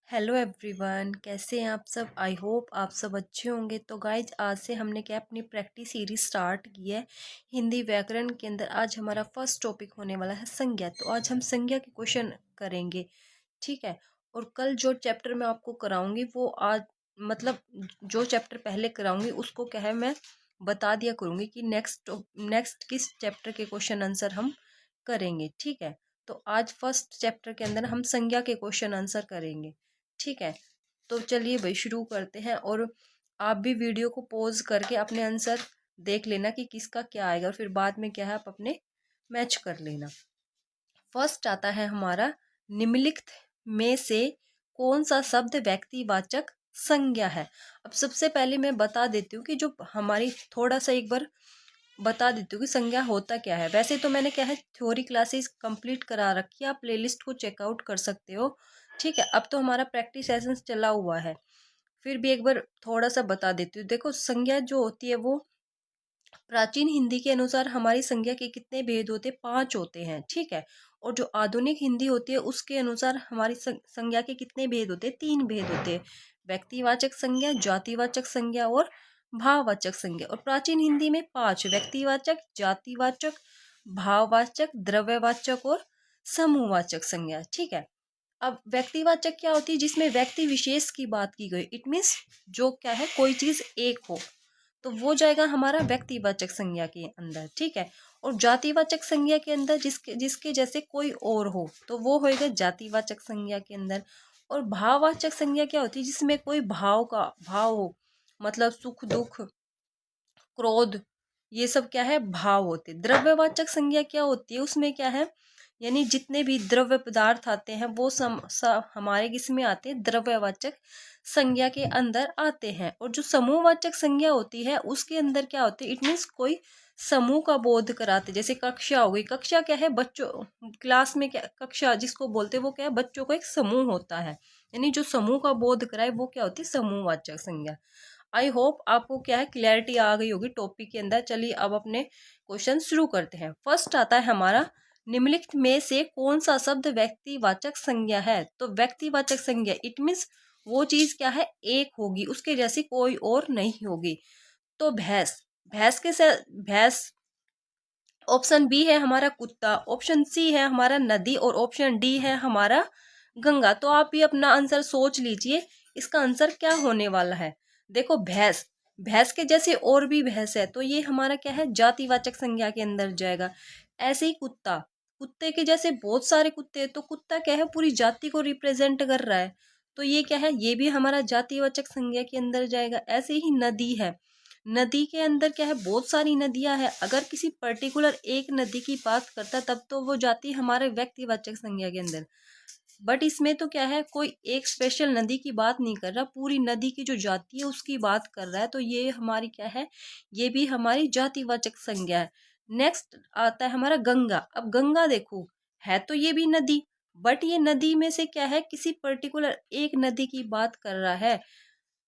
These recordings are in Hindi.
हेलो एवरीवन, कैसे हैं आप सब। आई होप आप सब अच्छे होंगे। तो गाइज, आज से हमने क्या अपनी प्रैक्टिस सीरीज स्टार्ट की है हिंदी व्याकरण के अंदर। आज हमारा फर्स्ट टॉपिक होने वाला है संज्ञा। तो आज हम संज्ञा के क्वेश्चन करेंगे, ठीक है। और कल जो चैप्टर मैं आपको कराऊंगी वो आज मतलब जो चैप्टर पहले कराऊंगी उसको क्या है मैं बता दिया करूंगी कि नेक्स्ट किस चैप्टर के क्वेश्चन आंसर हम करेंगे, ठीक है। तो आज फर्स्ट चैप्टर के अंदर हम संज्ञा के क्वेश्चन आंसर करेंगे, ठीक है। तो चलिए भाई शुरू करते हैं। और आप भी वीडियो को पॉज करके अपने आंसर देख लेना कि किसका क्या आएगा, और फिर बाद में क्या है आप अपने मैच कर लेना। फर्स्ट आता है हमारा, निम्नलिखित में से कौन सा शब्द व्यक्तिवाचक संज्ञा है। अब सबसे पहले मैं बता देती हूँ कि जो हमारी थोड़ा सा एक बार बता देती हूँ कि संज्ञा होता क्या है। वैसे तो मैंने क्या है थ्योरी क्लासेस कंप्लीट करा रखी है, आप प्लेलिस्ट को चेकआउट कर सकते हो, ठीक है। अब तो हमारा प्रैक्टिस सेशन चला हुआ है, फिर भी एक बार थोड़ा सा बता देती हूँ। देखो, संज्ञा जो होती है वो प्राचीन हिंदी के अनुसार हमारी संज्ञा के कितने भेद होते हैं, 5 होते हैं, ठीक है। और जो आधुनिक हिंदी होती है उसके अनुसार हमारी संज्ञा के कितने भेद होते हैं, 3 भेद होते हैं। व्यक्तिवाचक संज्ञा, जातिवाचक संज्ञा और भाववाचक संज्ञा। और प्राचीन हिंदी में 5, व्यक्तिवाचक, जातिवाचक, भाववाचक, द्रव्यवाचक और समूहवाचक संज्ञा, ठीक है। अब व्यक्तिवाचक क्या होती है, जिसमें व्यक्ति विशेष की बात की गई, इट मीन्स जो क्या है कोई चीज एक हो, तो वो जाएगा हमारा व्यक्तिवाचक संज्ञा के अंदर, ठीक है। और जातिवाचक संज्ञा के अंदर जिसके जिसके जैसे कोई और हो तो वो होएगा जातिवाचक संज्ञा के अंदर। और भाववाचक संज्ञा क्या होती है, जिसमें कोई भाव हो, मतलब सुख दुख क्रोध, ये सब क्या है भाव होते। द्रव्यवाचक संज्ञा क्या होती है, उसमें क्या है यानी जितने भी द्रव्य पदार्थ आते हैं वो हमारे किसमें आते हैं, द्रव्यवाचक संज्ञा के अंदर आते हैं। और जो समूहवाचक संज्ञा होती है उसके अंदर क्या होती है, इट मीन्स कोई समूह का बोध कराते। जैसे कक्षा हो गई, कक्षा क्या है बच्चों, क्लास में क्या कक्षा जिसको बोलते हैं वो क्या है बच्चों का एक समूह होता है, यानी जो समूह का बोध कराए वो क्या होती है समूहवाचक संज्ञा। आई होप आपको क्या है क्लैरिटी आ गई होगी टॉपिक के अंदर। चलिए अब अपने क्वेश्चन शुरू करते हैं। फर्स्ट आता है हमारा, निम्नलिखित में से कौन सा शब्द व्यक्तिवाचक संज्ञा है। तो व्यक्तिवाचक संज्ञा इट मीन्स वो चीज क्या है एक होगी, उसके जैसी कोई और नहीं होगी। तो भैंस, भैंस के से भैंस, ऑप्शन बी है हमारा कुत्ता, ऑप्शन सी है हमारा नदी और ऑप्शन डी है हमारा गंगा। तो आप ये अपना आंसर सोच लीजिए, इसका आंसर क्या होने वाला है। देखो, भैंस, भैंस के जैसे और भी भैंस है तो ये हमारा क्या है जातिवाचक संज्ञा के अंदर जाएगा। ऐसे ही कुत्ता, कुत्ते के जैसे बहुत सारे कुत्ते हैं तो कुत्ता क्या है पूरी जाति को रिप्रेजेंट कर रहा है, तो ये क्या है ये भी हमारा जातिवाचक संज्ञा के अंदर जाएगा। ऐसे ही नदी है, नदी के अंदर क्या है बहुत सारी नदियां हैं, अगर किसी पर्टिकुलर एक नदी की बात करता है तब तो वो जाती हमारे व्यक्तिवाचक संज्ञा के अंदर। बट इसमें तो क्या है कोई एक स्पेशल नदी की बात नहीं कर रहा, पूरी नदी की जो जाति है उसकी बात कर रहा है, तो ये हमारी क्या है ये भी हमारी जातिवाचक संज्ञा है। नेक्स्ट आता है हमारा गंगा। अब गंगा देखो, है तो ये भी नदी, बट ये नदी में से क्या है किसी पर्टिकुलर एक नदी की बात कर रहा है,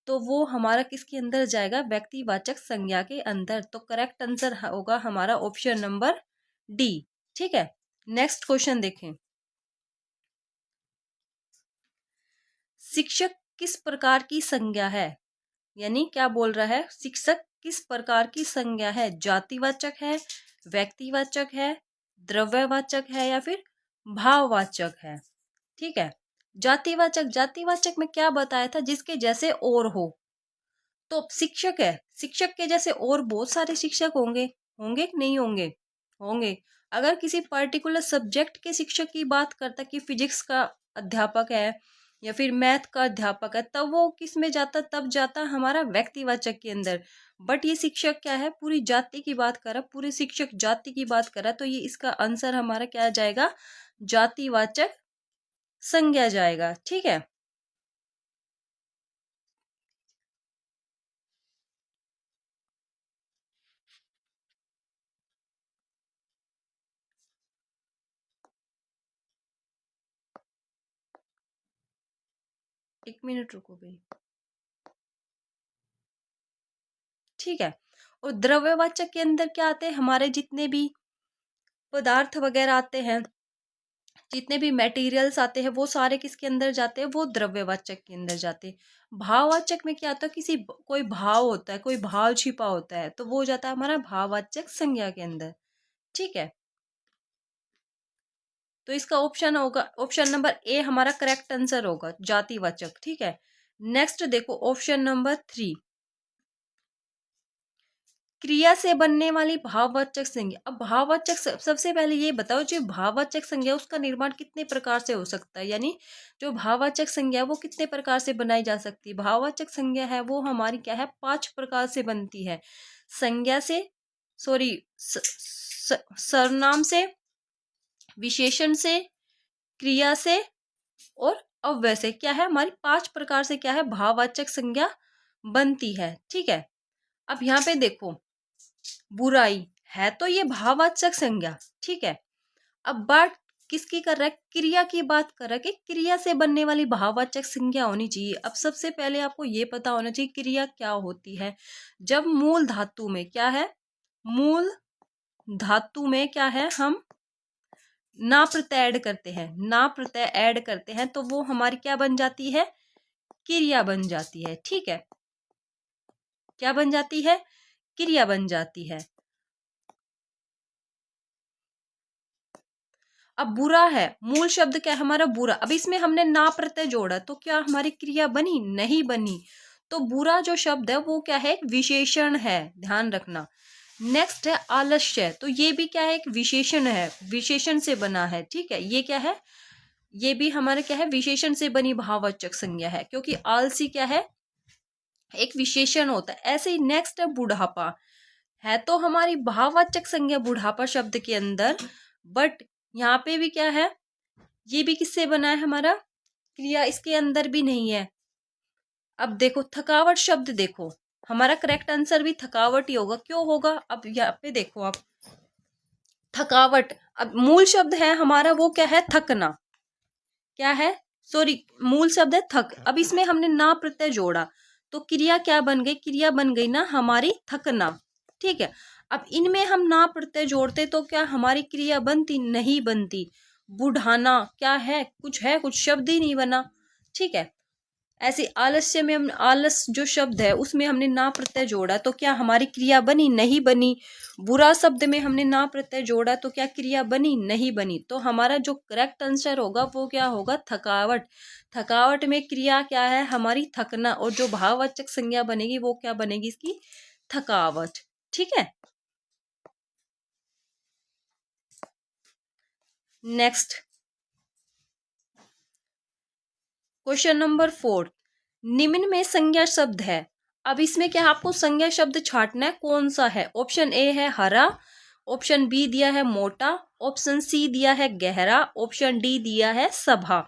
तो वो हमारा किसके अंदर जाएगा व्यक्तिवाचक संज्ञा के अंदर। तो करेक्ट आंसर होगा हमारा ऑप्शन नंबर डी, ठीक है। नेक्स्ट क्वेश्चन देखें, शिक्षक किस प्रकार की संज्ञा है। यानी क्या बोल रहा है, शिक्षक किस प्रकार की संज्ञा है, जातिवाचक है, व्यक्तिवाचक है, द्रव्यवाचक है या फिर भाववाचक है, ठीक है। जातिवाचक, जातिवाचक में क्या बताया था, जिसके जैसे और हो। तो शिक्षक है, शिक्षक के जैसे और बहुत सारे शिक्षक होंगे, होंगे कि नहीं होंगे, होंगे। अगर किसी पर्टिकुलर सब्जेक्ट के शिक्षक की बात करता कि फिजिक्स का अध्यापक है या फिर मैथ का अध्यापक है, तब वो किस में जाता, तब जाता हमारा व्यक्तिवाचक के अंदर। बट ये शिक्षक क्या है पूरी जाति की बात कर रहा, पूरे शिक्षक जाति की बात कर रहा, तो ये इसका आंसर हमारा क्या जाएगा जातिवाचक संज्ञा जाएगा, ठीक है। एक मिनट रुको भाई, ठीक है। और द्रव्यवाचक के अंदर क्या आते हैं हमारे जितने भी पदार्थ वगैरह आते हैं, जितने भी मटेरियल्स आते हैं वो सारे किसके अंदर जाते हैं, वो द्रव्यवाचक के अंदर जाते हैं। भाववाचक में क्या होता है, कोई भाव होता है, कोई भाव छिपा होता है, तो वो जाता है हमारा भाववाचक संज्ञा के अंदर। ठीक है, तो इसका ऑप्शन होगा, ऑप्शन नंबर ए हमारा करेक्ट आंसर होगा, जातिवाचक। ठीक है, नेक्स्ट देखो ऑप्शन नंबर 3, क्रिया से बनने वाली भाववाचक संज्ञा। अब भाववाचक सबसे पहले ये बताओ, जो भाववाचक संज्ञा उसका निर्माण कितने प्रकार से हो सकता है, यानी जो भाववाचक संज्ञा है वो कितने प्रकार से बनाई जा सकती है। भाववाचक संज्ञा है वो हमारी क्या है, 5 प्रकार से बनती है। संज्ञा से, सॉरी, सर्वनाम से, विशेषण से, क्रिया से और अव्यय से, क्या है हमारी 5 प्रकार से क्या है भाववाचक संज्ञा बनती है। ठीक है, अब यहाँ पे देखो, बुराई है तो ये भाववाचक संज्ञा। ठीक है, अब बात किसकी कर रहा है, क्रिया की बात कर रहा है कि क्रिया से बनने वाली भाववाचक संज्ञा होनी चाहिए। अब सबसे पहले आपको ये पता होना चाहिए क्रिया क्या होती है। जब मूल धातु में क्या है, मूल धातु में क्या है, हम ना प्रत्यय ऐड करते हैं, ना प्रत्यय ऐड करते हैं तो वो हमारी क्या बन जाती है, क्रिया बन जाती है। ठीक है, क्या बन जाती है, क्रिया बन जाती है। अब बुरा है, मूल शब्द क्या है हमारा, बुरा। अब इसमें हमने ना प्रत्यय जोड़ा तो क्या हमारी क्रिया बनी, नहीं बनी। तो बुरा जो शब्द है वो क्या है, एक विशेषण है, ध्यान रखना। नेक्स्ट है आलस्य, तो ये भी क्या है, एक विशेषण है, विशेषण से बना है। ठीक है, ये क्या है, ये भी हमारे क्या है, विशेषण से बनी भाववाचक संज्ञा है, क्योंकि आलसी क्या है, एक विशेषण होता है। ऐसे ही नेक्स्ट है बुढ़ापा, है तो हमारी भाववाचक संज्ञा बुढ़ापा शब्द के अंदर, बट यहाँ पे भी क्या है, ये भी किससे बना है, हमारा क्रिया इसके अंदर भी नहीं है। अब देखो थकावट शब्द, देखो हमारा करेक्ट आंसर भी थकावट ही होगा। क्यों होगा, अब यहाँ पे देखो आप, थकावट, अब मूल शब्द है हमारा वो क्या है, थकना, क्या है, सॉरी, मूल शब्द है थक। अब इसमें हमने ना प्रत्यय जोड़ा तो क्रिया क्या बन गई, क्रिया बन गई ना हमारी थकना। ठीक है, अब इनमें हम ना प्रत्यय जोड़ते तो क्या हमारी क्रिया बनती, नहीं बनती। बुढ़ाना क्या है, कुछ शब्द ही नहीं बना। ठीक है, ऐसे आलस्य में हम, आलस जो शब्द है उसमें हमने ना प्रत्यय जोड़ा तो क्या हमारी क्रिया बनी, नहीं बनी। बुरा शब्द में हमने ना प्रत्यय जोड़ा तो क्या क्रिया बनी, नहीं बनी। तो हमारा जो करेक्ट आंसर होगा वो क्या होगा, थकावट। थकावट में क्रिया क्या है हमारी, थकना, और जो भाववाचक संज्ञा बनेगी वो क्या बनेगी, इसकी थकावट। ठीक है, नेक्स्ट क्वेश्चन नंबर 4, निम्न में संज्ञा शब्द है। अब इसमें क्या आपको संज्ञा शब्द छांटना है, कौन सा है। ऑप्शन ए है हरा, ऑप्शन बी दिया है मोटा, ऑप्शन सी दिया है गहरा, ऑप्शन डी दिया है सभा।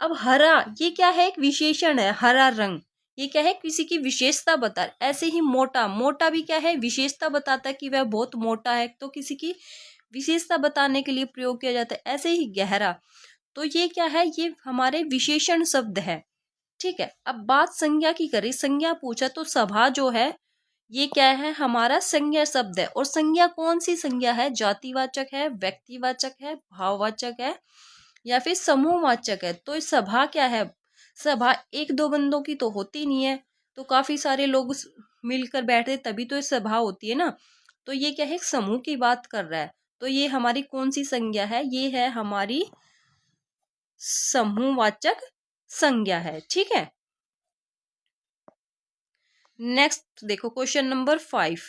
अब हरा ये क्या है, एक विशेषण है, हरा रंग, ये क्या है, किसी की विशेषता बता। ऐसे ही मोटा, मोटा भी क्या है, विशेषता बताता है कि वह बहुत मोटा है, तो किसी की विशेषता बताने के लिए प्रयोग किया जाता है। ऐसे ही गहरा, तो ये क्या है, ये हमारे विशेषण शब्द है। ठीक है, अब बात संज्ञा की करें, संज्ञा पूछा तो सभा जो है ये क्या है, हमारा संज्ञा शब्द है। और संज्ञा कौन सी संज्ञा है, जातिवाचक है, व्यक्तिवाचक है, भाववाचक है, या फिर समूहवाचक है। तो इस सभा क्या है, सभा एक दो बंदों की तो होती नहीं है, तो काफी सारे लोग मिलकर बैठे तभी तो ये सभा होती है ना। तो ये क्या है, एक समूह की बात कर रहा है। तो ये हमारी कौन सी संज्ञा है, ये है हमारी समूहवाचक संज्ञा है। ठीक है, नेक्स्ट देखो क्वेश्चन नंबर 5,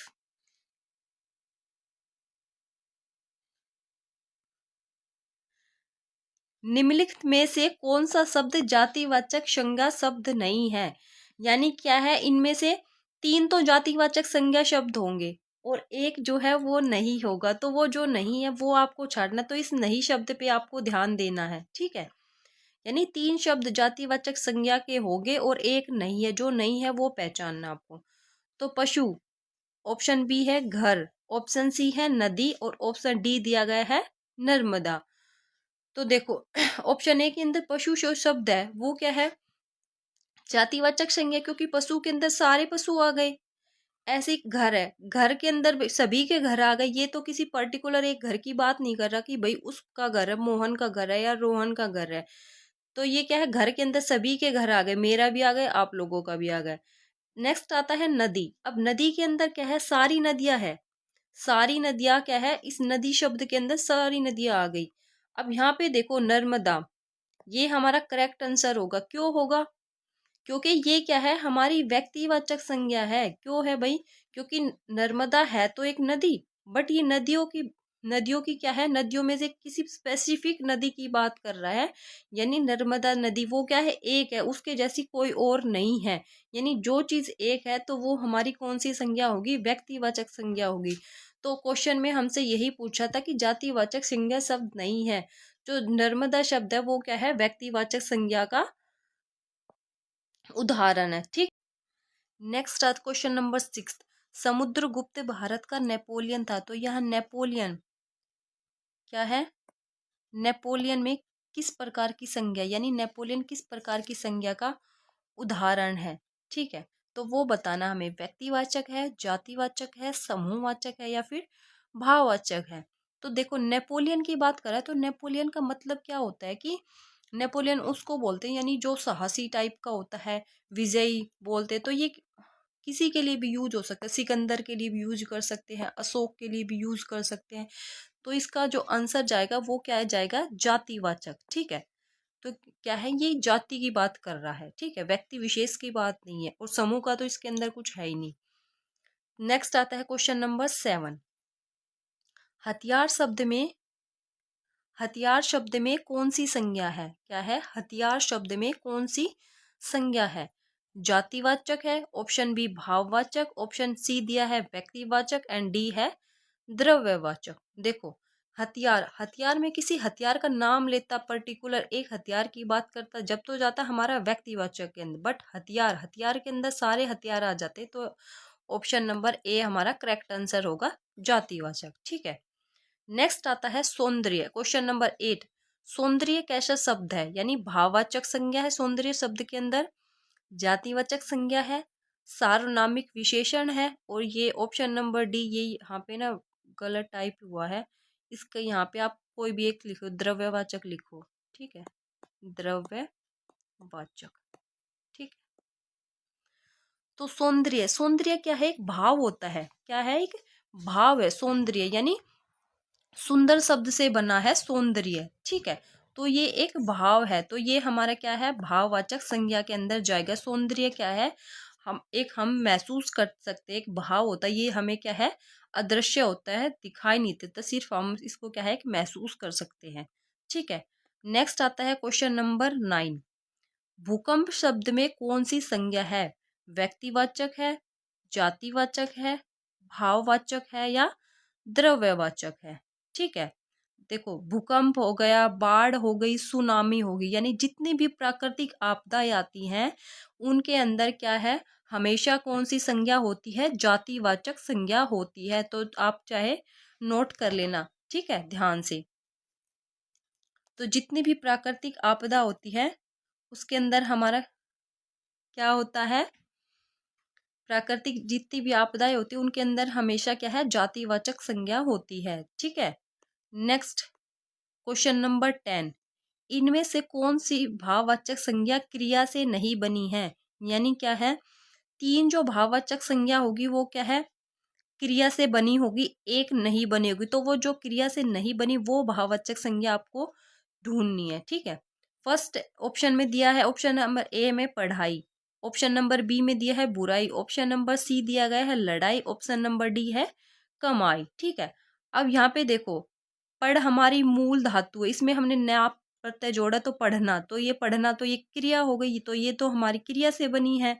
निम्नलिखित में से कौन सा शब्द जातिवाचक संज्ञा शब्द नहीं है। यानी क्या है, इनमें से 3 तो जातिवाचक संज्ञा शब्द होंगे और एक जो है वो नहीं होगा। तो वो जो नहीं है वो आपको छाड़ना, तो इस नहीं शब्द पे आपको ध्यान देना है। ठीक है, यानी 3 शब्द जातिवाचक संज्ञा के होंगे और एक नहीं है, जो नहीं है वो पहचानना आपको। तो पशु, ऑप्शन बी है घर, ऑप्शन सी है नदी और ऑप्शन डी दिया गया है नर्मदा। तो देखो ऑप्शन ए के अंदर पशु जो शब्द है वो क्या है, जातिवाचक संज्ञा, क्योंकि पशु के अंदर सारे पशु आ गए। ऐसे ही घर है, घर के अंदर सभी के घर आ गए, ये तो किसी पर्टिकुलर एक घर की बात नहीं कर रहा कि भाई उसका घर है, मोहन का घर है या रोहन का घर है। तो ये क्या है, घर के अंदर सभी के घर आ गए, मेरा भी आ गए, आप लोगों का भी आ गया। नेक्स्ट आता है नदी। अब नदी के अंदर क्या है, सारी नदियां है, सारी नदियां क्या है, इस नदी शब्द के अंदर सारी नदियां आ गई। अब यहाँ पे देखो नर्मदा, ये हमारा करेक्ट आंसर होगा। क्यों होगा? क्योंकि ये क्या है, हमारी व्यक्तिवाचक संज्ञा है। क्यों है भाई? क्योंकि नर्मदा है तो एक नदी, बट ये नदियों की क्या है, नदियों में से किसी स्पेसिफिक नदी की बात कर रहा है। यानी नर्मदा नदी वो क्या है, एक है, उसके जैसी कोई और नहीं है। यानी जो चीज एक है तो वो हमारी कौन सी संज्ञा होगी, व्यक्तिवाचक संज्ञा होगी। तो क्वेश्चन में हमसे यही पूछा था कि जातिवाचक संज्ञा शब्द नहीं है। जो नर्मदा शब्द है वो क्या है, व्यक्तिवाचक संज्ञा का उदाहरण है। ठीक। नेक्स्ट आता क्वेश्चन नंबर 6। समुद्रगुप्त भारत का नेपोलियन था। तो यह नेपोलियन क्या है, नेपोलियन में किस प्रकार की संज्ञा, यानी नेपोलियन किस प्रकार की संज्ञा का उदाहरण है। ठीक है, तो वो बताना हमें, व्यक्तिवाचक है, जातिवाचक है, समूहवाचक है या फिर भाववाचक है। तो देखो नेपोलियन की बात करें तो नेपोलियन का मतलब क्या होता है कि नेपोलियन उसको बोलते हैं यानी जो साहसी टाइप का होता है, विजयी बोलते हैं। तो ये किसी के लिए भी यूज हो सकता है, सिकंदर के लिए भी यूज कर सकते हैं, अशोक के लिए भी यूज कर सकते हैं। तो इसका जो आंसर जाएगा वो क्या है, जाएगा जातिवाचक। ठीक है, तो क्या है, ये जाति की बात कर रहा है। ठीक है, व्यक्ति विशेष की बात नहीं है, और समूह का तो इसके अंदर कुछ है ही नहीं। नेक्स्ट आता है क्वेश्चन नंबर 7। हथियार शब्द में, हथियार शब्द में कौन सी संज्ञा है? क्या है, हथियार शब्द में कौन सी संज्ञा है? जातिवाचक है, ऑप्शन बी भाववाचक, ऑप्शन सी दिया है व्यक्तिवाचक, एंड डी है द्रव्यवाचक। देखो हथियार, हथियार में किसी हथियार का नाम लेता, पर्टिकुलर एक हथियार की बात करता, जब तो जाता हमारा व्यक्तिवाचक के अंदर। बट हथियार, हथियार के अंदर सारे हथियार आ जाते, तो ऑप्शन नंबर ए हमारा करेक्ट आंसर होगा, जातिवाचक। ठीक है, नेक्स्ट आता है सौंदर्य। Question number 8। सौंदर्य कैसा शब्द है, यानी भाववाचक संज्ञा है सौंदर्य शब्द के अंदर, जातिवाचक संज्ञा है, सार्वनामिक विशेषण है, और ये ऑप्शन नंबर डी, ये यहाँ पे ना गलत टाइप हुआ है, इसका यहाँ पे आप कोई भी एक लिखो, द्रव्यवाचक लिखो। ठीक है, द्रव्यवाचक। ठीक। तो सौंदर्य, सौंदर्य क्या है, एक भाव होता है। क्या है, एक भाव है सौंदर्य, यानी सुंदर शब्द से बना है सौंदर्य। ठीक है, तो ये एक भाव है, तो ये हमारा क्या है, भाववाचक संज्ञा के अंदर जाएगा। सौंदर्य क्या है, हम महसूस कर सकते हैं, एक भाव होता है, ये हमें क्या है, अदृश्य होता है, दिखाई नहीं देता, सिर्फ हम इसको क्या है, एक महसूस कर सकते हैं। ठीक है, नेक्स्ट आता है क्वेश्चन नंबर 9। भूकंप शब्द में कौन सी संज्ञा है? व्यक्तिवाचक है, जातिवाचक है, भाववाचक है या द्रव्यवाचक है? ठीक है, देखो भूकंप हो गया, बाढ़ हो गई, सुनामी हो गई, यानी जितनी भी प्राकृतिक आपदाएं आती हैं उनके अंदर क्या है, हमेशा कौन सी संज्ञा होती है, जातिवाचक संज्ञा होती है। तो आप चाहे नोट कर लेना। ठीक है, ध्यान से। तो जितनी भी प्राकृतिक आपदा होती है उसके अंदर हमारा क्या होता है, प्राकृतिक जितनी भी आपदाएं होती है उनके अंदर हमेशा क्या है, जातिवाचक संज्ञा होती है। ठीक है, नेक्स्ट क्वेश्चन नंबर 10। इनमें से कौन सी भाववाचक संज्ञा क्रिया से नहीं बनी है? यानी क्या है, तीन जो भाववाचक संज्ञा होगी वो क्या है, क्रिया से बनी होगी, एक नहीं बनी होगी। तो वो जो क्रिया से नहीं बनी वो भाववाचक संज्ञा आपको ढूंढनी है। ठीक है, फर्स्ट ऑप्शन में दिया है, ऑप्शन नंबर ए में पढ़ाई, ऑप्शन नंबर बी में दिया है बुराई, ऑप्शन नंबर सी दिया गया है लड़ाई, ऑप्शन नंबर डी है कमाई। ठीक है, अब यहाँ पे देखो, पढ़ हमारी मूल धातु है, इसमें हमने नया प्रत्यय जोड़ा तो पढ़ना, तो ये पढ़ना तो ये क्रिया हो गई, तो ये तो हमारी क्रिया से बनी है।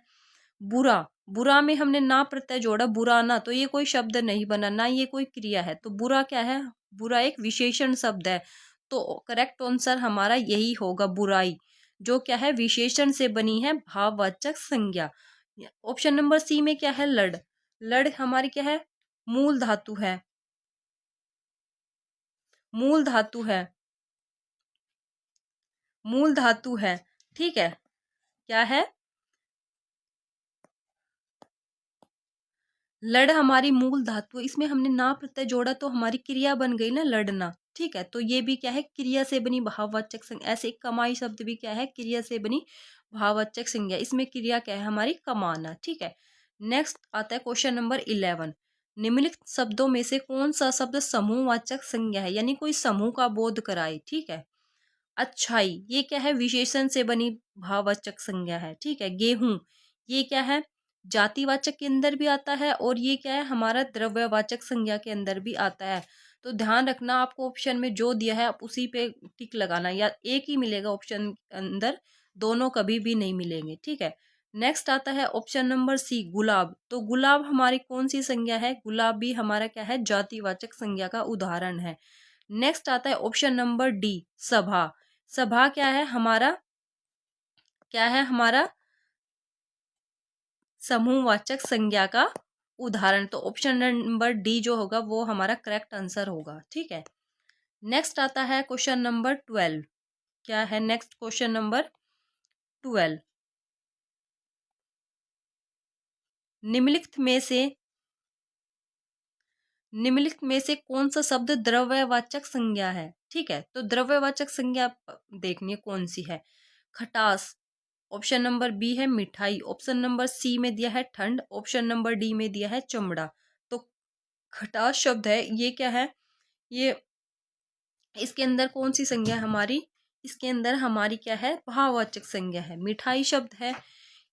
बुरा, बुरा में हमने ना प्रत्यय जोड़ा, बुराना, तो ये कोई शब्द नहीं बना, ना ये कोई क्रिया है, तो बुरा क्या है, बुरा एक विशेषण शब्द है। तो करेक्ट आंसर हमारा यही होगा, बुराई, जो क्या है, विशेषण से बनी है, भाववाचक संज्ञा। ऑप्शन नंबर सी में क्या है, लड़, लड़ हमारी क्या है, मूल धातु है, मूल धातु है, मूल धातु है। ठीक है, क्या है, लड़ हमारी मूल धातु है, इसमें हमने ना प्रत्यय जोड़ा तो हमारी क्रिया बन गई ना लड़ना। ठीक है, तो ये भी क्या है, क्रिया से बनी भाववाचक संज्ञा। ऐसे कमाई शब्द भी क्या है, क्रिया से बनी भाववाचक संज्ञा। इसमें क्रिया क्या है हमारी, कमाना। ठीक है, नेक्स्ट आता है क्वेश्चन नंबर 11। निम्नलिखित शब्दों में से कौन सा शब्द समूहवाचक संज्ञा है, यानी कोई समूह का बोध कराए। ठीक है, अच्छाई, ये क्या है, विशेषण से बनी भाववाचक संज्ञा है। ठीक है, गेहूं, ये क्या है, जातिवाचक के अंदर भी आता है और ये क्या है हमारा द्रव्यवाचक संज्ञा के अंदर भी आता है। तो ध्यान रखना, आपको ऑप्शन में जो दिया है आप उसी पे टिक लगाना, या एक ही मिलेगा ऑप्शन अंदर, दोनों कभी भी नहीं मिलेंगे। ठीक है, नेक्स्ट आता है ऑप्शन नंबर सी, गुलाब। तो गुलाब हमारी कौन सी संज्ञा है, गुलाब भी हमारा क्या है, जातिवाचक संज्ञा का उदाहरण है। नेक्स्ट आता है ऑप्शन नंबर डी, सभा। सभा क्या है हमारा, क्या है हमारा, समूहवाचक संज्ञा का उदाहरण। तो ऑप्शन नंबर डी जो होगा वो हमारा करेक्ट आंसर होगा। ठीक है, नेक्स्ट आता है क्वेश्चन नंबर 12। क्या है नेक्स्ट क्वेश्चन नंबर 12, निम्नलिखित में से निम्नलिखित में से कौन सा शब्द द्रव्यवाचक संज्ञा है। ठीक है, तो द्रव्यवाचक संज्ञा देखनी है कौन सी है। खटास, ऑप्शन नंबर बी है मिठाई, ऑप्शन नंबर सी में दिया है ठंड, ऑप्शन नंबर डी में दिया है चमड़ा। तो खटास शब्द है, ये क्या है, ये इसके अंदर कौन सी संज्ञा है हमारी, इसके अंदर हमारी क्या है, भाववाचक संज्ञा है। मिठाई शब्द है,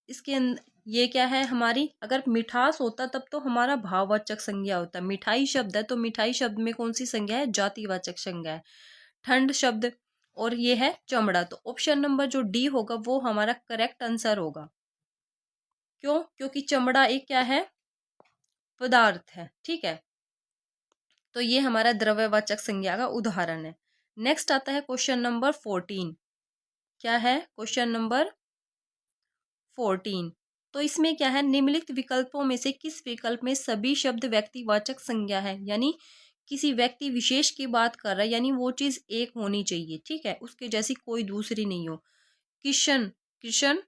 इसके अंदर ये क्या है हमारी, अगर मिठास होता तब तो हमारा भाववाचक संज्ञा होता। मिठाई शब्द है तो मिठाई शब्द में कौन सी संज्ञा है, जातिवाचक संज्ञा है। ठंड शब्द और ये है चमड़ा। तो ऑप्शन नंबर जो डी होगा वो हमारा करेक्ट आंसर होगा। क्यों, क्योंकि चमड़ा एक क्या है, पदार्थ है। ठीक है, तो ये हमारा द्रव्यवाचक संज्ञा का उदाहरण है। नेक्स्ट आता है क्वेश्चन नंबर 14। क्या है क्वेश्चन नंबर 14, तो इसमें क्या है, निम्नलिखित विकल्पों में से किस विकल्प में सभी शब्द व्यक्तिवाचक संज्ञा है, यानी किसी व्यक्ति विशेष की बात कर रहा है, यानी वो चीज एक होनी चाहिए। ठीक है, उसके जैसी कोई दूसरी नहीं हो। किशन, किशन,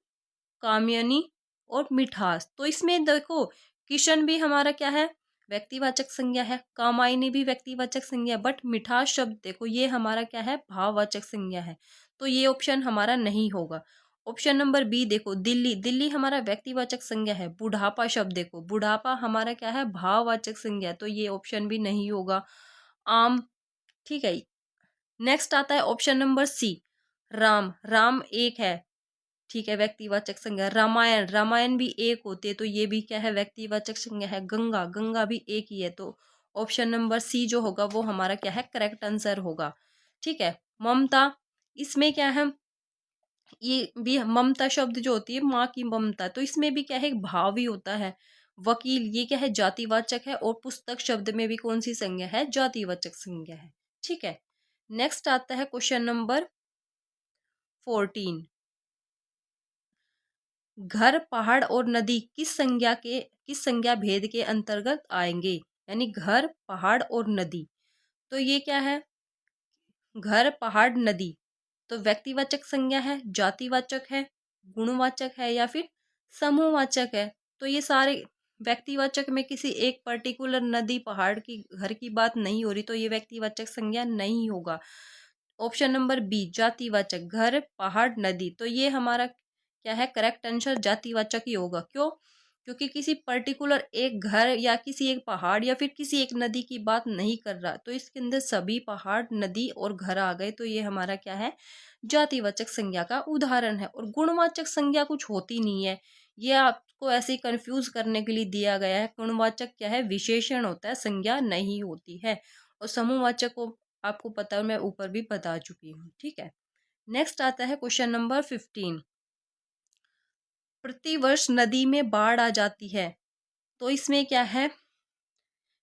कामयानी और मिठास। तो इसमें देखो, किशन भी हमारा क्या है, व्यक्तिवाचक संज्ञा है, कामायनी भी व्यक्तिवाचक संज्ञा है, बट मिठास शब्द देखो ये हमारा क्या है, भाववाचक संज्ञा है। तो ये ऑप्शन हमारा नहीं होगा। ऑप्शन नंबर बी देखो, दिल्ली, दिल्ली हमारा व्यक्तिवाचक संज्ञा है। बुढ़ापा शब्द देखो, बुढ़ापा हमारा क्या है, भाववाचक संज्ञा है, तो ये ऑप्शन भी नहीं होगा। आम, ठीक है। नेक्स्ट आता है option number C, Ram, Ram एक है। ठीक है, व्यक्तिवाचक संज्ञा। रामायण, रामायण भी एक होती है, तो ये भी क्या है, व्यक्तिवाचक संज्ञा है। गंगा, गंगा भी एक ही है, तो ऑप्शन नंबर सी जो होगा वो हमारा क्या है, करेक्ट आंसर होगा। ठीक है, ममता, इसमें क्या है, ये भी ममता शब्द जो होती है, माँ की ममता, तो इसमें भी क्या है, एक भाव ही होता है। वकील, ये क्या है, जातिवाचक है। और पुस्तक शब्द में भी कौन सी संज्ञा है, जातिवाचक संज्ञा है। ठीक है, नेक्स्ट आता है क्वेश्चन नंबर 14। घर, पहाड़ और नदी किस संज्ञा भेद के अंतर्गत आएंगे, यानी घर, पहाड़ और नदी। तो ये क्या है, घर, पहाड़, नदी, तो व्यक्तिवाचक संज्ञा है, जातिवाचक है, गुणवाचक है, या फिर समूहवाचक है। तो ये सारे व्यक्तिवाचक में किसी एक पर्टिकुलर नदी, पहाड़ की, घर की बात नहीं हो रही, तो ये व्यक्तिवाचक संज्ञा नहीं होगा। ऑप्शन नंबर बी, जातिवाचक, घर, पहाड़, नदी, तो ये हमारा क्या है, करेक्ट आंसर जातिवाचक ही होगा। क्यों, क्योंकि किसी पर्टिकुलर एक घर या किसी एक पहाड़ या फिर किसी एक नदी की बात नहीं कर रहा, तो इसके अंदर सभी पहाड़, नदी और घर आ गए, तो ये हमारा क्या है, जातिवाचक संज्ञा का उदाहरण है। और गुणवाचक संज्ञा कुछ होती नहीं है, ये आपको ऐसे ही कंफ्यूज करने के लिए दिया गया है। गुणवाचक क्या है, विशेषण होता है, संज्ञा नहीं होती है। और समूहवाचक को आपको पता है, मैं ऊपर भी बता चुकी हूँ। ठीक है, नेक्स्ट आता है क्वेश्चन नंबर 15। प्रतिवर्ष नदी में बाढ़ आ जाती है, तो इसमें क्या है,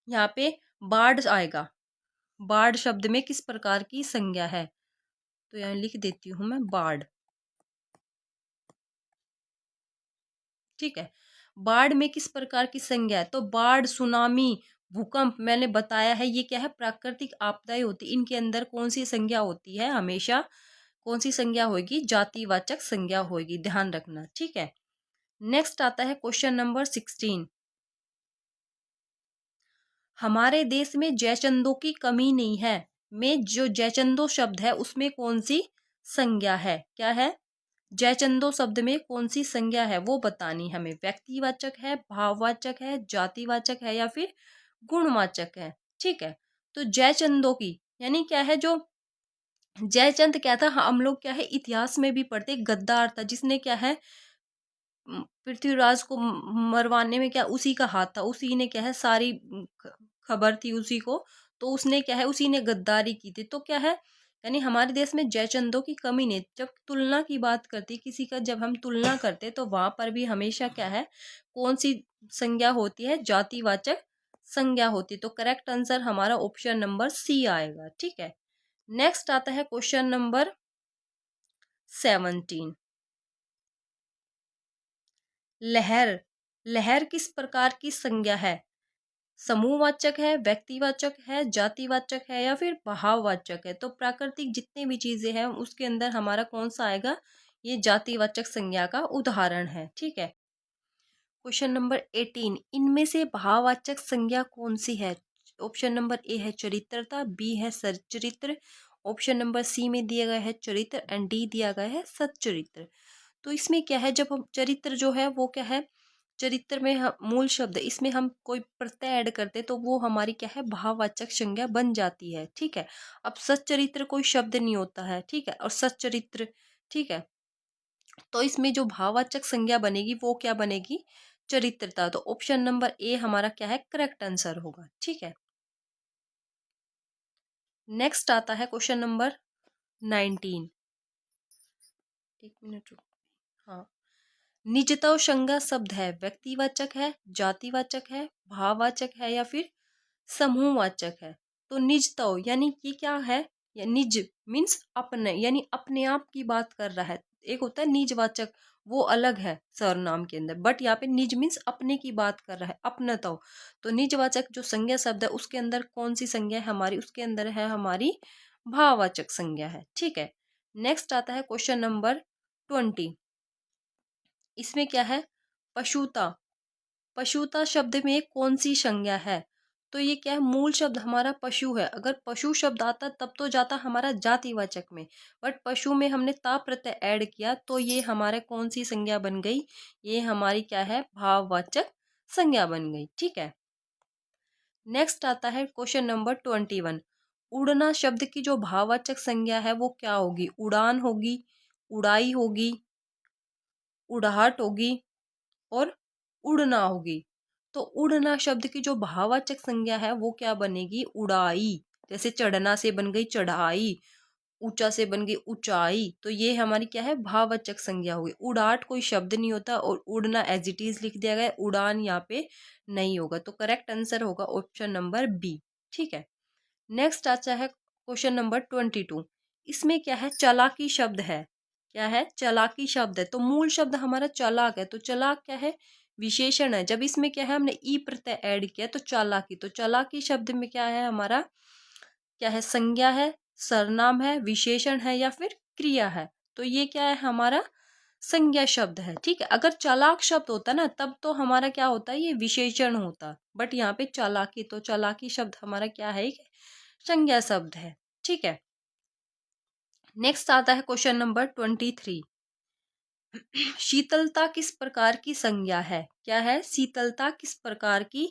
यहाँ पे बाढ़ आएगा। बाढ़ शब्द में किस प्रकार की संज्ञा है, तो यहाँ लिख देती हूँ मैं, बाढ़। ठीक है, बाढ़ में किस प्रकार की संज्ञा है, तो बाढ़, सुनामी, भूकंप, मैंने बताया है ये क्या है, प्राकृतिक आपदाएं होती, इनके अंदर कौन सी संज्ञा होती है, हमेशा कौन सी संज्ञा होगी, जातिवाचक संज्ञा होगी, ध्यान रखना। ठीक है, नेक्स्ट आता है क्वेश्चन नंबर 16। हमारे देश में जयचंदों की कमी नहीं है में जो जयचंदो शब्द है उसमें कौन सी संज्ञा है? क्या है? जयचंदो शब्द में कौन सी संज्ञा है वो बतानी हमें। व्यक्तिवाचक है, भाववाचक है, जातिवाचक है या फिर गुणवाचक है। ठीक है, तो जयचंदो की यानी क्या है? जो जयचंद क्या था, हम लोग क्या है इतिहास में भी पढ़ते, गद्दार था जिसने क्या है पृथ्वीराज को मरवाने में क्या उसी का हाथ था, उसी ने क्या है सारी खबर थी उसी को, तो उसने क्या है उसी ने गद्दारी की थी। तो क्या है यानी हमारे देश में जयचंदों की कमी नहीं। जब तुलना की बात करती किसी का, जब हम तुलना करते तो वहां पर भी हमेशा क्या है कौन सी संज्ञा होती है? जातिवाचक संज्ञा होती। तो करेक्ट आंसर हमारा ऑप्शन नंबर सी आएगा। ठीक है, नेक्स्ट आता है क्वेश्चन नंबर 17। लहर, लहर किस प्रकार की संज्ञा है? समूहवाचक है, व्यक्तिवाचक है, जातिवाचक है या फिर भाववाचक है? तो प्राकृतिक जितनी भी चीजें हैं उसके अंदर हमारा कौन सा आएगा? ये जातिवाचक संज्ञा का उदाहरण है। ठीक है, क्वेश्चन नंबर 18, इनमें से भाववाचक संज्ञा कौन सी है? ऑप्शन नंबर ए है चरित्रता, बी है सच्चरित्र, ऑप्शन नंबर सी में दिया गया है चरित्र एंड डी दिया गया है सच्चरित्र। तो इसमें क्या है, जब हम चरित्र जो है वो क्या है, चरित्र में हम मूल शब्द इसमें हम कोई प्रत्यय ऐड करते तो वो हमारी क्या है भाववाचक संज्ञा बन जाती है। ठीक है, अब सच्चरित्र कोई शब्द नहीं होता है। ठीक है, और सच्चरित्र, ठीक है, तो इसमें जो भाववाचक संज्ञा बनेगी वो क्या बनेगी? चरित्रता। तो ऑप्शन नंबर ए हमारा क्या है करेक्ट आंसर होगा। ठीक है, नेक्स्ट आता है क्वेश्चन नंबर 19। एक मिनट रुको। हाँ, निजता संज्ञा शब्द है, व्यक्तिवाचक है, जातिवाचक है, भाववाचक है या फिर समूहवाचक है? तो निजता यानी कि क्या है? या निज मीन्स अपने, यानी अपने आप की बात कर रहा है। एक होता है निजवाचक, वो अलग है सर्वनाम के अंदर, बट यहाँ पे निज मीन्स अपने की बात कर रहा है, अपनता। तो निजवाचक जो संज्ञा शब्द है उसके अंदर कौन सी संज्ञा है हमारी? उसके अंदर है हमारी भाववाचक संज्ञा है। ठीक है, नेक्स्ट आता है क्वेश्चन नंबर 20। इसमें क्या है? पशुता, पशुता शब्द में कौन सी संज्ञा है? तो ये क्या है, मूल शब्द हमारा पशु है। अगर पशु शब्द आता तब तो जाता हमारा जातिवाचक में, बट पशु में हमने ता प्रत्यय ऐड किया तो ये हमारे कौन सी संज्ञा बन गई? ये हमारी क्या है भाववाचक संज्ञा बन गई। ठीक है, नेक्स्ट आता है क्वेश्चन नंबर 21। उड़ना शब्द की जो भाववाचक संज्ञा है वो क्या होगी? उड़ान होगी, उड़ाई होगी, उड़ाहट होगी और उड़ना होगी। तो उड़ना शब्द की जो भाववाचक संज्ञा है वो क्या बनेगी? उड़ाई। जैसे चढ़ना से बन गई चढ़ाई, ऊंचा से बन गई ऊंचाई, तो ये हमारी क्या है भाववाचक संज्ञा होगी। उड़ाट कोई शब्द नहीं होता और उड़ना एज इट इज लिख दिया गया है, उड़ान यहाँ पे नहीं होगा। तो करेक्ट आंसर होगा ऑप्शन नंबर बी। ठीक है, नेक्स्ट आता है क्वेश्चन नंबर 22। इसमें क्या है? चालाकी शब्द है। क्या है? चालाकी शब्द है। तो मूल शब्द हमारा चालाक है, तो चालाक क्या है? विशेषण है। जब इसमें क्या है हमने ई प्रत्यय ऐड किया तो चालाकी, तो चालाकी शब्द में क्या है हमारा? क्या है? संज्ञा है, सर्वनाम है, विशेषण है या फिर क्रिया है? तो ये क्या है हमारा? संज्ञा शब्द है। ठीक है, अगर चालाक शब्द होता ना तब तो हमारा क्या होता है? ये विशेषण होता, बट यहाँ पे चालाकी, तो चालाकी शब्द हमारा क्या है? संज्ञा शब्द है। ठीक है, नेक्स्ट आता है क्वेश्चन नंबर 23। शीतलता किस प्रकार की संज्ञा है? क्या है? शीतलता किस प्रकार की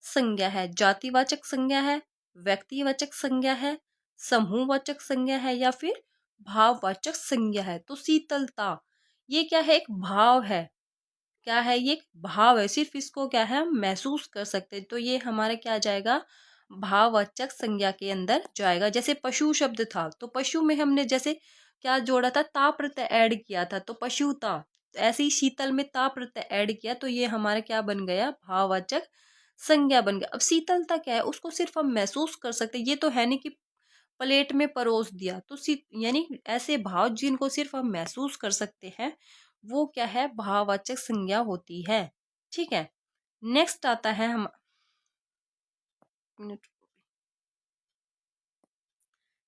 संज्ञा है? जातिवाचक संज्ञा है, व्यक्तिवाचक संज्ञा है, समूहवाचक संज्ञा है या फिर भाववाचक संज्ञा है? तो शीतलता ये क्या है? एक भाव है। क्या है? ये एक भाव है, सिर्फ इसको क्या है हम महसूस कर सकते हैं, तो ये हमारा क्या आ जाएगा? भाववाचक संज्ञा के अंदर जाएगा। जैसे पशु शब्द था तो पशु में हमने जैसे क्या जोड़ा था? ता प्रत्यय ऐड किया था तो पशुता। ऐसे ही शीतल में ता प्रत्यय ऐड किया तो ये हमारा क्या बन गया? भाववाचक संज्ञा बन गया। अब शीतलता क्या है? उसको सिर्फ हम महसूस कर सकते हैं, ये तो है नहीं कि प्लेट में परोस दिया। तो यानी ऐसे भाव जिनको सिर्फ हम महसूस कर सकते हैं वो क्या है? भाववाचक संज्ञा होती है। ठीक है, नेक्स्ट आता है हम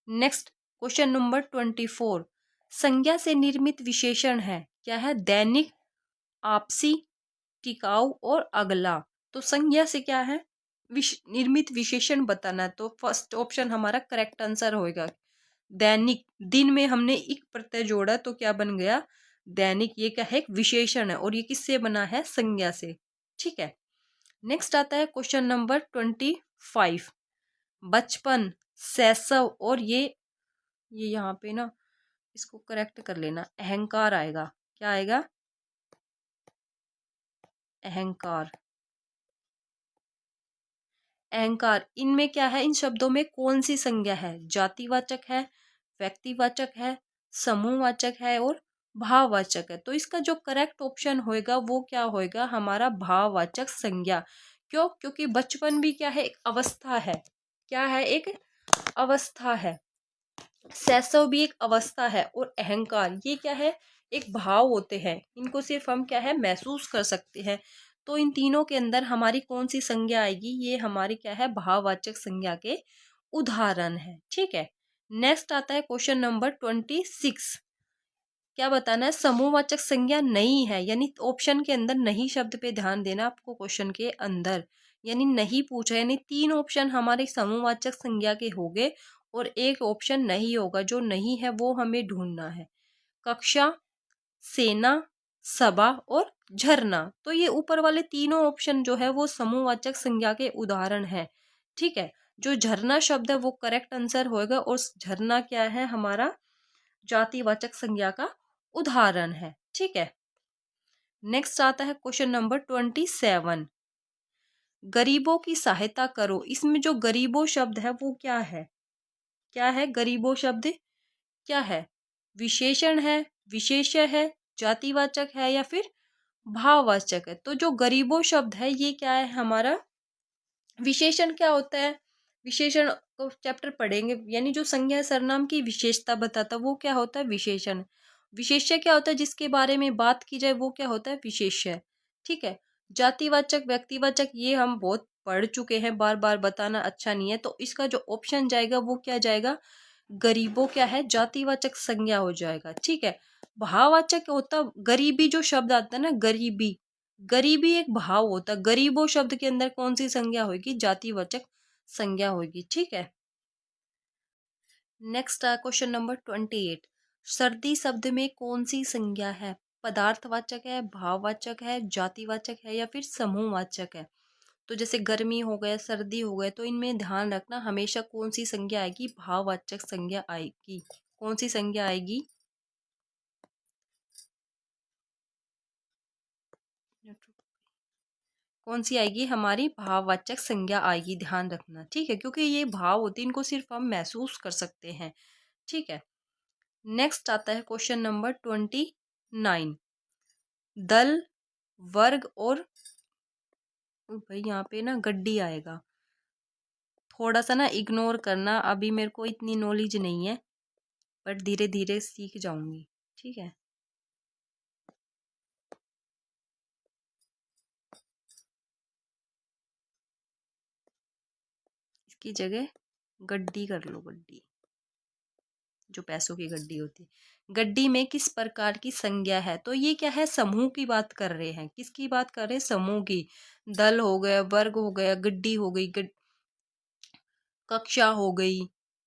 नेक्स्ट क्वेश्चन नंबर 24। संज्ञा से निर्मित विशेषण है। क्या है? दैनिक, आपसी, टिकाऊ और अगला। तो संज्ञा से क्या है? निर्मित विशेषण बताना है, तो फर्स्ट ऑप्शन हमारा करेक्ट आंसर होएगा। दैनिक, दिन में हमने इक प्रत्यय जोड़ा तो क्या बन गया दैनिक। ये क्या है एक विशेषण है और ये किससे बना है संज्ञा से। ठीक है, नेक्स्ट आता है क्वेश्चन नंबर 25। बचपन, शैशव और ये यहाँ पे ना इसको करेक्ट कर लेना, अहंकार आएगा। क्या आएगा, अहंकार। अहंकार, इनमें क्या है, इन शब्दों में कौन सी संज्ञा है, जातिवाचक है, व्यक्तिवाचक है, समूहवाचक है और भाववाचक है। तो इसका जो करेक्ट ऑप्शन होएगा वो क्या होएगा हमारा भाववाचक संज्ञा। क्यों, क्योंकि बचपन भी क्या है एक अवस्था है। क्या है, एक अवस्था है। शैशव भी एक अवस्था है और अहंकार ये क्या है एक भाव होते हैं। इनको सिर्फ हम क्या है महसूस कर सकते हैं। तो इन तीनों के अंदर हमारी कौन सी संज्ञा आएगी, ये हमारी क्या है भाववाचक संज्ञा के उदाहरण है। ठीक है, नेक्स्ट आता है क्वेश्चन नंबर 26। क्या बताना है, समूहवाचक संज्ञा नहीं है, यानी ऑप्शन के अंदर नहीं शब्द पे ध्यान देना आपको क्वेश्चन के अंदर। यानी नहीं पूछा, यानी 3 ऑप्शन हमारे समूहवाचक संज्ञा के हो गए और एक ऑप्शन नहीं होगा। जो नहीं है वो हमें ढूंढना है। कक्षा, सेना, सभा और झरना। तो ये ऊपर वाले तीनों ऑप्शन जो है वो समूहवाचक संज्ञा के उदाहरण है। ठीक है, जो झरना शब्द है वो करेक्ट आंसर होएगा और झरना क्या है हमारा जातिवाचक संज्ञा का उदाहरण है। ठीक है, नेक्स्ट आता है क्वेश्चन नंबर 27। गरीबों की सहायता करो। इसमें जो गरीबों शब्द है वो क्या है, क्या है गरीबों शब्द, क्या है विशेषण है, विशेष्य है, जातिवाचक है या फिर भाववाचक है। तो जो गरीबों शब्द है ये क्या है हमारा विशेषण। क्या होता है विशेषण को चैप्टर पढ़ेंगे, यानी जो संज्ञा सर्वनाम की विशेषता बताता वो क्या होता है विशेषण। विशेष्य क्या होता है जिसके बारे में बात की जाए वो क्या होता है विशेष्य। ठीक है, जातिवाचक, व्यक्तिवाचक ये हम बहुत पढ़ चुके हैं, बार बार बताना अच्छा नहीं है। तो इसका जो ऑप्शन जाएगा वो क्या जाएगा, गरीबों क्या है जातिवाचक संज्ञा हो जाएगा। ठीक है, भाववाचक होता गरीबी, जो शब्द आता है ना गरीबी, गरीबी एक भाव होता है। गरीबों शब्द के अंदर कौन सी संज्ञा होगी, जातिवाचक संज्ञा होगी। ठीक है, नेक्स्ट क्वेश्चन नंबर 28। सर्दी शब्द में कौन सी संज्ञा है, पदार्थवाचक है, भाववाचक है, जातिवाचक है या फिर समूहवाचक है। तो जैसे गर्मी हो गया, सर्दी हो गए, तो इनमें ध्यान रखना हमेशा कौन सी संज्ञा आएगी, भाववाचक संज्ञा आएगी। कौन सी संज्ञा आएगी, कौन सी आएगी हमारी भाववाचक संज्ञा आएगी, ध्यान रखना। ठीक है, क्योंकि ये भाव होती है, इनको सिर्फ हम महसूस कर सकते हैं। ठीक है, नेक्स्ट आता है क्वेश्चन नंबर 29। दल, वर्ग और भाई यहाँ पे ना गड्डी आएगा, थोड़ा सा ना इग्नोर करना, अभी मेरे को इतनी नॉलेज नहीं है बट धीरे धीरे सीख जाऊंगी। ठीक है, इसकी जगह गड्डी कर लो, गड्डी जो पैसों की गड्डी होती है। गड्डी में किस प्रकार की संज्ञा है, तो ये क्या है समूह की बात कर रहे हैं। किसकी बात कर रहे हैं, समूह की। दल हो गया, वर्ग हो गया, गड्डी हो गई, कक्षा हो गई,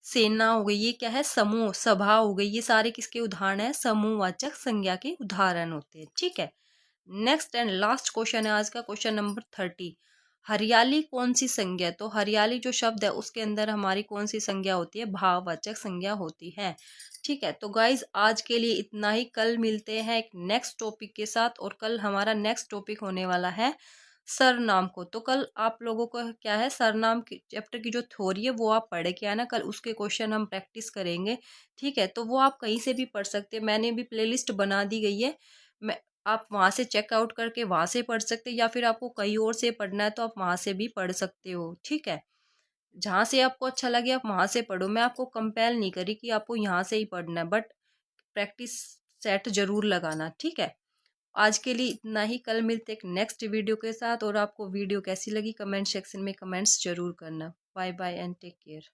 सेना हो गई, ये क्या है समूह, सभा हो गई, ये सारे किसके उदाहरण है, समूहवाचक संज्ञा के उदाहरण होते हैं। ठीक है, नेक्स्ट एंड लास्ट क्वेश्चन है आज का, क्वेश्चन नंबर 30। हरियाली कौन सी संज्ञा है, तो हरियाली जो शब्द है उसके अंदर हमारी कौन सी संज्ञा होती है, भाववाचक संज्ञा होती है। ठीक है, तो गाइज आज के लिए इतना ही। कल मिलते हैं एक नेक्स्ट टॉपिक के साथ, और कल हमारा नेक्स्ट टॉपिक होने वाला है सरनाम को। तो कल आप लोगों को क्या है सरनाम की चैप्टर की जो थ्योरी है वो आप पढ़ के आना, कल उसके क्वेश्चन हम प्रैक्टिस करेंगे। ठीक है, तो वो आप कहीं से भी पढ़ सकते हैं, मैंने भी प्लेलिस्ट बना दी गई है, मैं आप वहाँ से चेकआउट करके वहाँ से पढ़ सकते हैं, या फिर आपको कहीं और से पढ़ना है तो आप वहाँ से भी पढ़ सकते हो। ठीक है, जहाँ से आपको अच्छा लगे आप वहाँ से पढ़ो, मैं आपको कंपेल नहीं करी कि आपको यहाँ से ही पढ़ना है, बट प्रैक्टिस सेट जरूर लगाना। ठीक है, आज के लिए इतना ही। कल मिलते एक नेक्स्ट वीडियो के साथ, और आपको वीडियो कैसी लगी कमेंट सेक्शन में कमेंट्स जरूर करना। Bye bye and take care.